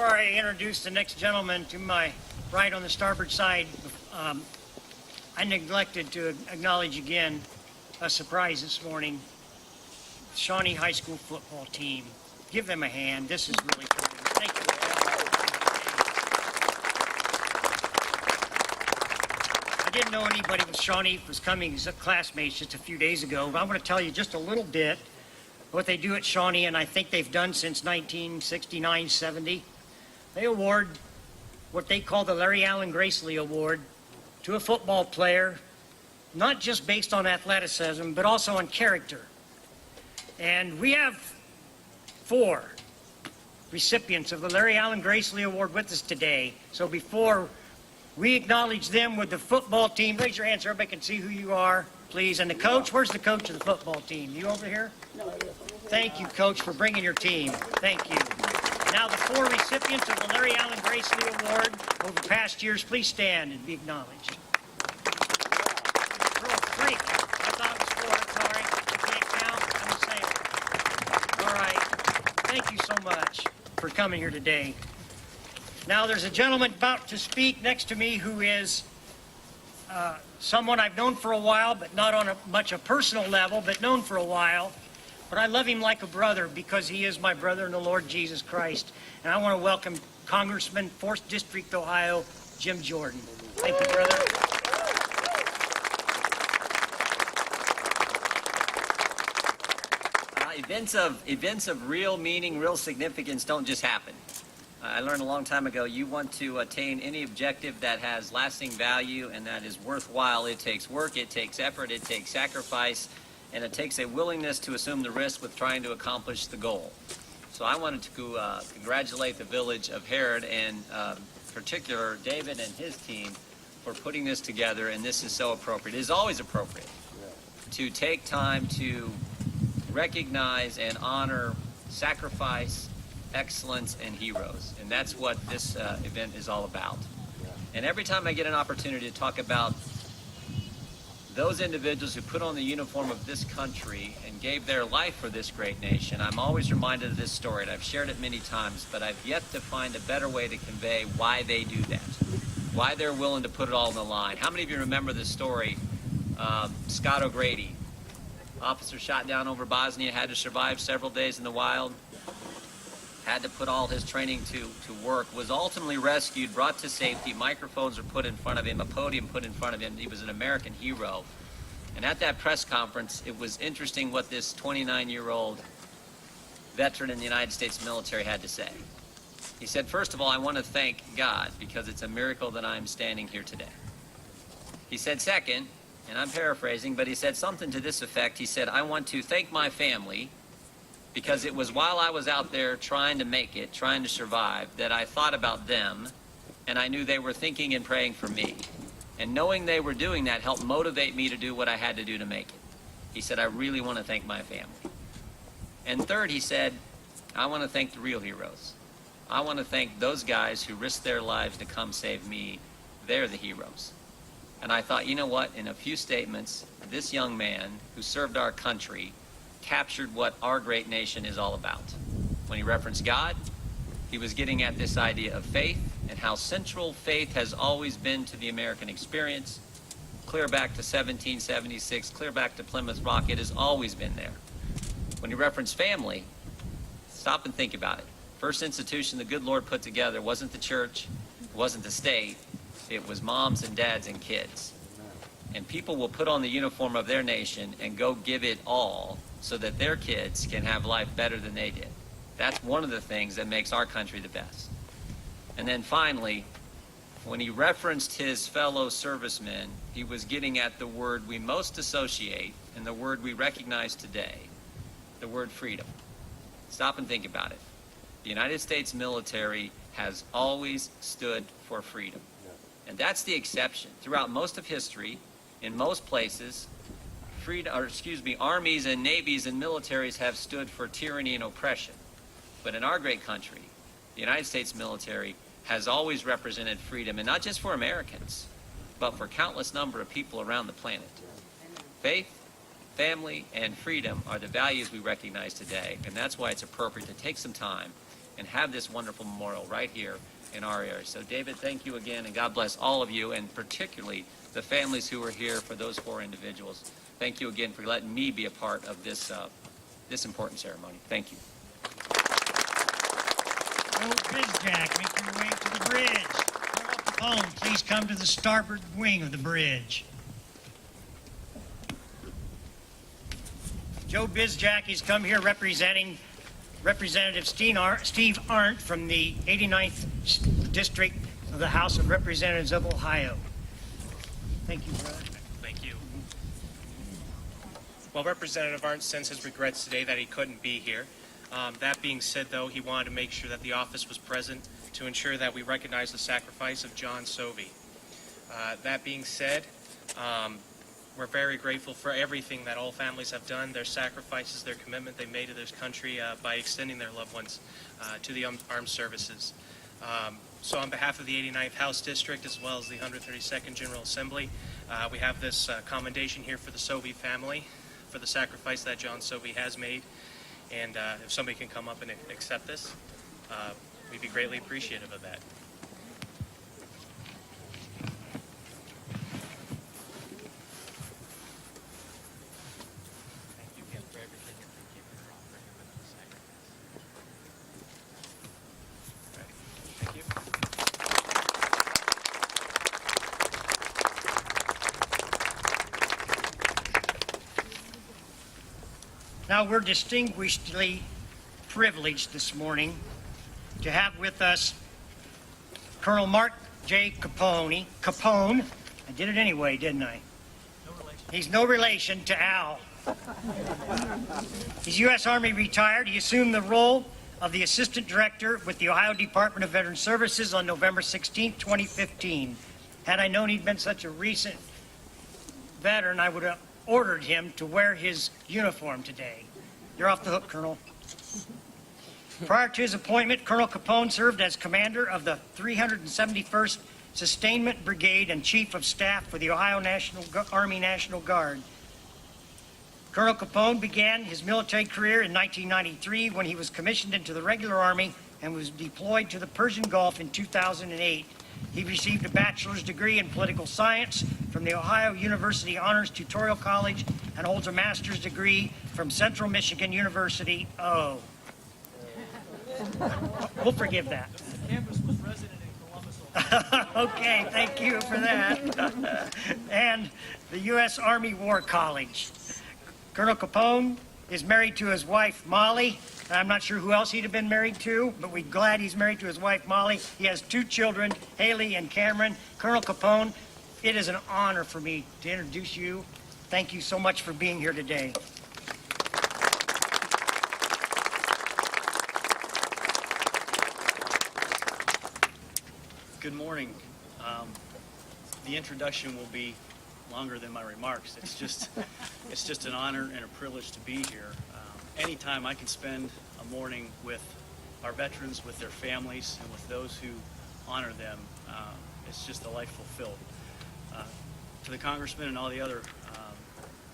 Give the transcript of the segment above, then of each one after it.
Before I introduce the next gentleman to my right on the starboard side, I neglected to acknowledge again a surprise this morning. Shawnee High School football team. Give them a hand. This is really cool. Thank you. I didn't know anybody with Shawnee was coming as classmates just a few days ago, but I'm going to tell you just a little bit what they do at Shawnee, and I think they've done since 1969-70. They award what they call the Larry Allen Gracely Award to a football player, not just based on athleticism, but also on character. And we have 4 recipients of the Larry Allen Gracely Award with us today. So before we acknowledge them with the football team, raise your hand so everybody can see who you are, please. And the coach, where's the coach of the football team? You over here? Thank you, Coach, for bringing your team. Thank you. Now the 4 recipients of the Larry Allen Gracely Award over past years, please stand and be acknowledged. Girl, 3. I thought it was 4. Sorry, I can't count. I'm saying. All right. Thank you so much for coming here today. Now there's a gentleman about to speak next to me who is someone I've known for a while, but not on much a personal level, but known for a while. But I love him like a brother because he is my brother in the Lord Jesus Christ. And I want to welcome Congressman, 4th District, Ohio, Jim Jordon. Thank you, brother. Events of real meaning, real significance don't just happen. I learned a long time ago, you want to attain any objective that has lasting value and that is worthwhile. It takes work, it takes effort, it takes sacrifice, and it takes a willingness to assume the risk with trying to accomplish the goal. So I wanted to congratulate the village of Harrod and particular David and his team for putting this together, and this is so appropriate. It is always appropriate to take time to recognize and honor sacrifice, excellence, and heroes, and that's what this event is all about. And every time I get an opportunity to talk about those individuals who put on the uniform of this country and gave their life for this great nation, I'm always reminded of this story, and I've shared it many times, but I've yet to find a better way to convey why they do that, why they're willing to put it all on the line. How many of you remember this story? Scott O'Grady, officer shot down over Bosnia, had to survive several days in the wild, had to put all his training to work, was ultimately rescued, brought to safety, microphones were put in front of him, a podium put in front of him. He was an American hero. And at that press conference, it was interesting what this 29-year-old veteran in the United States military had to say. He said, first of all, I want to thank God because it's a miracle that I'm standing here today. He said, second, and I'm paraphrasing, but he said something to this effect. He said, I want to thank my family because it was while I was out there trying to make it, trying to survive, that I thought about them, and I knew they were thinking and praying for me. And knowing they were doing that helped motivate me to do what I had to do to make it. He said, I really want to thank my family. And third, he said, I want to thank the real heroes. I want to thank those guys who risked their lives to come save me. They're the heroes. And I thought, you know what, in a few statements, this young man who served our country captured what our great nation is all about. When he referenced God, he was getting at this idea of faith and how central faith has always been to the American experience. Clear back to 1776, clear back to Plymouth Rock, it has always been there. When he referenced family, stop and think about it. First institution the good Lord put together wasn't the church, it wasn't the state, it was moms and dads and kids. And people will put on the uniform of their nation and go give it all so that their kids can have life better than they did. That's one of the things that makes our country the best. And then finally, when he referenced his fellow servicemen, he was getting at the word we most associate and the word we recognize today, the word freedom. Stop and think about it. The United States military has always stood for freedom. And that's the exception. Throughout most of history, in most places, armies and navies and militaries have stood for tyranny and oppression. But in our great country, the United States military has always represented freedom, and not just for Americans, but for countless number of people around the planet. Faith, family, and freedom are the values we recognize today, and that's why it's appropriate to take some time and have this wonderful memorial right here in our area. So David, thank you again, and God bless all of you, and particularly the families who are here for those 4 individuals. Thank you again for letting me be a part of this, this important ceremony. Thank you. Old Bizjack, make your way to the bridge. Colonel Capone, please come to the starboard wing of the bridge. Joe Bizjack has come here representing Representative Steve Arndt from the 89th District of the House of Representatives of Ohio. Thank you, brother. Thank you. Well, Representative Arndt sends his regrets today that he couldn't be here. That being said, though, he wanted to make sure that the office was present to ensure that we recognize the sacrifice of John Sauvey. That being said, we're very grateful for everything that all families have done, their sacrifices, their commitment they made to this country by extending their loved ones to the armed services. So on behalf of the 89th House District as well as the 132nd General Assembly, we have this commendation here for the Sauvey family for the sacrifice that John Sauvey has made. And if somebody can come up and accept this, we'd be greatly appreciative of that. Thank you again for everything, and thank you for offering him another sacrifice. Thank you. Now we're distinguishedly privileged this morning to have with us Colonel Mark J. Capone. I did it anyway, didn't I? No relation. He's no relation to Al. He's U.S. Army retired. He assumed the role of the Assistant Director with the Ohio Department of Veteran Services on November 16, 2015. Had I known he'd been such a recent veteran, I would have ordered him to wear his uniform today. You're off the hook, Colonel. Prior to his appointment, Colonel Capone served as commander of the 371st Sustainment Brigade and Chief of Staff for the Ohio Army National Guard. Colonel Capone began his military career in 1993 when he was commissioned into the regular Army and was deployed to the Persian Gulf in 2008. He received a bachelor's degree in political science from the Ohio University Honors Tutorial College and holds a master's degree from Central Michigan University. Oh. We'll forgive that. The campus was resident in Columbus. Okay, thank you for that. And the U.S. Army War College. Colonel Capone is married to his wife, Molly. I'm not sure who else he'd have been married to, but we're glad he's married to his wife, Molly. He has 2 children, Haley and Cameron. Colonel Capone, it is an honor for me to introduce you. Thank you so much for being here today. Good morning. The introduction will be longer than my remarks. It's just an honor and a privilege to be here. Anytime I can spend a morning with our veterans, with their families, and with those who honor them, it's just a life fulfilled. To the Congressman and all the other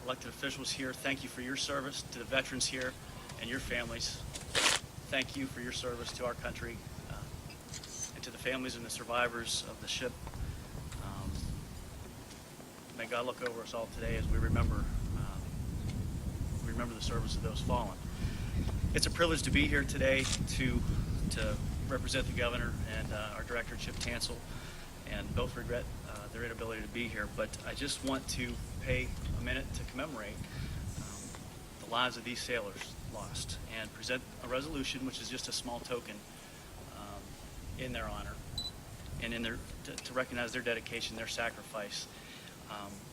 elected officials here, thank you for your service. To the veterans here and your families, thank you for your service to our country. And to the families and the survivors of the ship, may God look over us all today as we remember the service of those fallen. It's a privilege to be here today to represent the governor and our director, Chip Tansel, and both regret their inability to be here. But I just want to pay a minute to commemorate the lives of these sailors lost and present a resolution, which is just a small token in their honor and in to recognize their dedication, their sacrifice.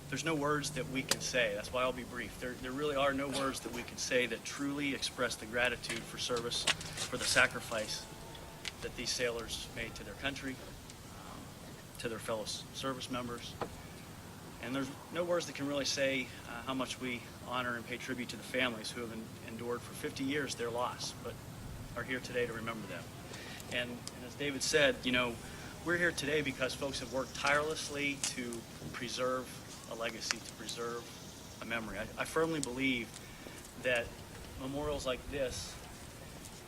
There's no words that we can say. That's why I'll be brief. There really are no words that we can say that truly express the gratitude for service, for the sacrifice that these sailors made to their country, to their fellow service members. And there's no words that can really say how much we honor and pay tribute to the families who have endured for 50 years their loss, but are here today to remember them. And as David said, you know, we're here today because folks have worked tirelessly to preserve a legacy, to preserve a memory. I firmly believe that memorials like this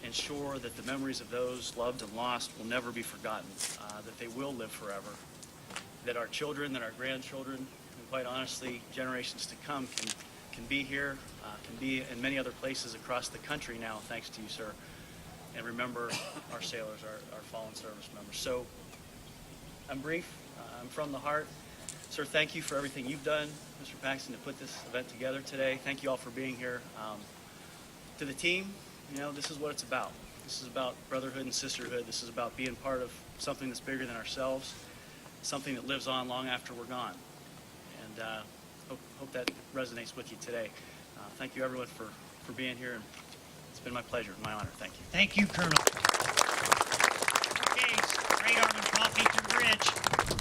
ensure that the memories of those loved and lost will never be forgotten, that they will live forever, that our children, that our grandchildren, and quite honestly, generations to come can be here, can be in many other places across the country now, thanks to you, sir, and remember our sailors, our fallen service members. So I'm brief, I'm from the heart. Sir, thank you for everything you've done, Mr. Paxton, to put this event together today. Thank you all for being here. To the team, you know, this is what it's about. This is about brotherhood and sisterhood. This is about being part of something that's bigger than ourselves, something that lives on long after we're gone. And hope that resonates with you today. Thank you, everyone, for being here. And it's been my pleasure, my honor. Thank you. Thank you, Colonel. Okay, straight on and coffee to the bridge.